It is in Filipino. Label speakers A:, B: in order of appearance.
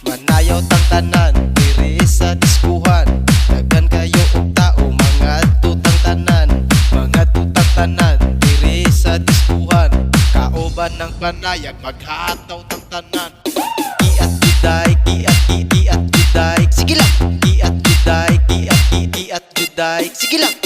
A: Manayaw tang tanan diri sa diskuhan. Daghan kayo og tao mga tutang tanan. Mga tutang tanan diri sa diskuhan. Kauban ng panayag maghataw tang tanan. Iat juday, iat juday. Sige lang. Iat juday, iat juday. Sige lang.